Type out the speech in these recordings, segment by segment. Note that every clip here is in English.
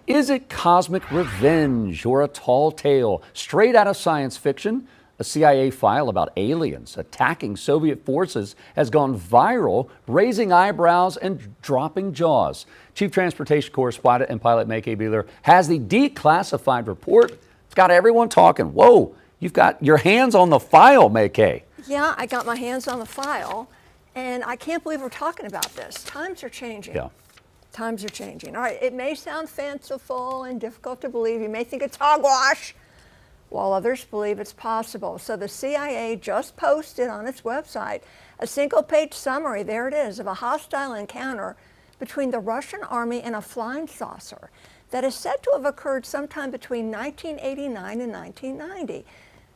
Is it cosmic revenge or a tall tale straight out of science fiction? A CIA file about aliens attacking Soviet forces has gone viral, raising eyebrows and dropping jaws. Chief Transportation Correspondent and pilot Mackay Beeler has the declassified report. It's got everyone talking. Whoa, you've got your hands on the file, Mackay. Yeah, I got my hands on the file, and I can't believe we're talking about this. Times are changing. Yeah. Times are changing. All right, it may sound fanciful and difficult to believe. You may think it's hogwash, while others believe it's possible. So the CIA just posted on its website a single-page summary, there it is, of a hostile encounter between the Russian army and a flying saucer that is said to have occurred sometime between 1989 and 1990.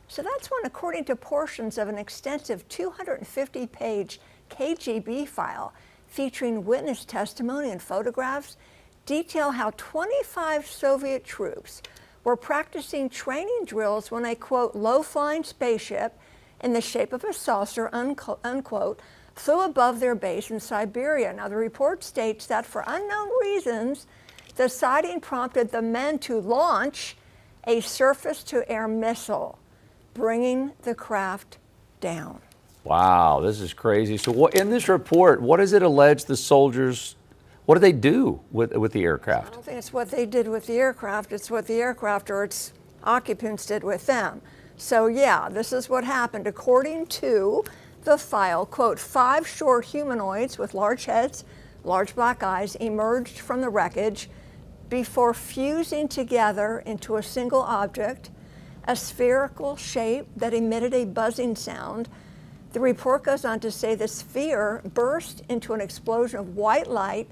So that's when, according to portions of an extensive 250-page KGB file featuring witness testimony and photographs, detail how 25 Soviet troops were practicing training drills when a, quote, low-flying spaceship in the shape of a saucer, unquote, flew above their base in Siberia. Now, the report states that for unknown reasons, the sighting prompted the men to launch a surface-to-air missile, bringing the craft down. Wow, this is crazy. So what, in this report, what does it allege the soldiers, what do they do with the aircraft? I don't think it's what they did with the aircraft, it's what the aircraft or its occupants did with them. So yeah, this is what happened. According to the file, quote, 5 short humanoids with large heads, large black eyes emerged from the wreckage before fusing together into a single object, a spherical shape that emitted a buzzing sound. The report goes on to say the sphere burst into an explosion of white light,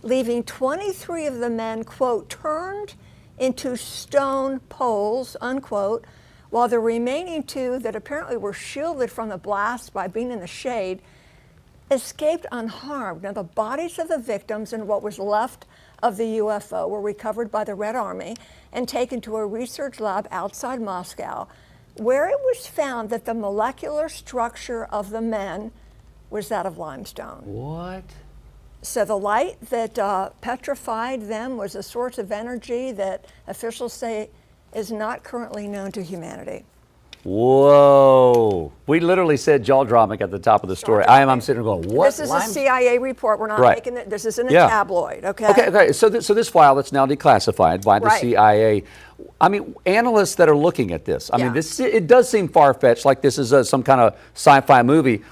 leaving 23 of the men, quote, turned into stone poles, unquote, while the remaining 2 that apparently were shielded from the blast by being in the shade escaped unharmed. Now, the bodies of the victims and what was left of the UFO were recovered by the Red Army and taken to a research lab outside Moscow, where it was found that the molecular structure of the men was that of limestone. What? So the light that petrified them was a source of energy that officials say is not currently known to humanity. Whoa. We literally said jaw-dropping at the top of the story. I'm sitting there going, what? This is a CIA report. We're not making it. This isn't a tabloid, okay? Okay. So this file that's now declassified by the CIA, I mean, analysts that are looking at this, I mean, it does seem far-fetched, like this is some kind of sci-fi movie.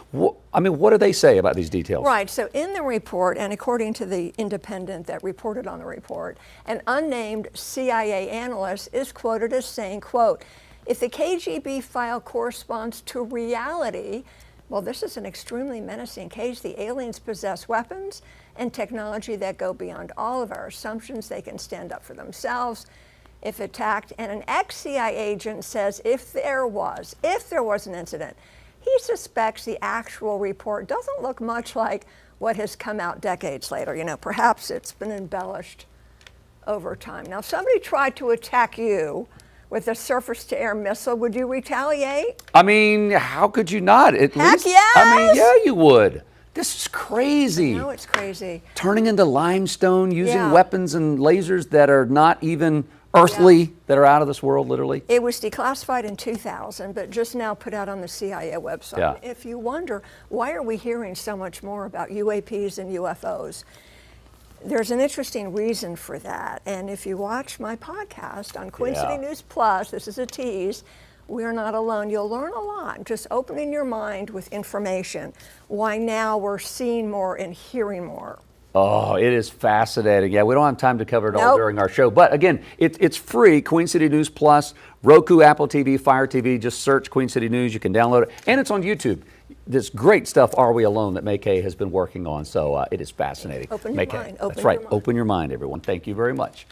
I mean, what do they say about these details? Right. So in the report, and according to the Independent that reported on the report, an unnamed CIA analyst is quoted as saying, quote, if the KGB file corresponds to reality, well, this is an extremely menacing case. The aliens possess weapons and technology that go beyond all of our assumptions. They can stand up for themselves if attacked. And an ex-CIA agent says if there was an incident, he suspects the actual report doesn't look much like what has come out decades later. You know, perhaps it's been embellished over time. Now, if somebody tried to attack you with a surface-to-air missile, would you retaliate? I mean, how could you not? Heck yes! I mean, yeah, you would. This is crazy. I know it's crazy. Turning into limestone, using weapons and lasers that are not even earthly, that are out of this world, literally. It was declassified in 2000, but just now put out on the CIA website. Yeah. If you wonder, why are we hearing so much more about UAPs and UFOs? There's an interesting reason for that. And if you watch my podcast on Queen City News Plus, this is a tease, we're not alone. You'll learn a lot, just opening your mind with information. Why now we're seeing more and hearing more. Oh, it is fascinating. Yeah, we don't have time to cover it all during our show. But again, it's free, Queen City News Plus, Roku, Apple TV, Fire TV. Just search Queen City News. You can download it. And it's on YouTube. This great stuff, Are We Alone, that Mackay has been working on. So it is fascinating. Open your mind. That's right. Open your mind, everyone. Thank you very much.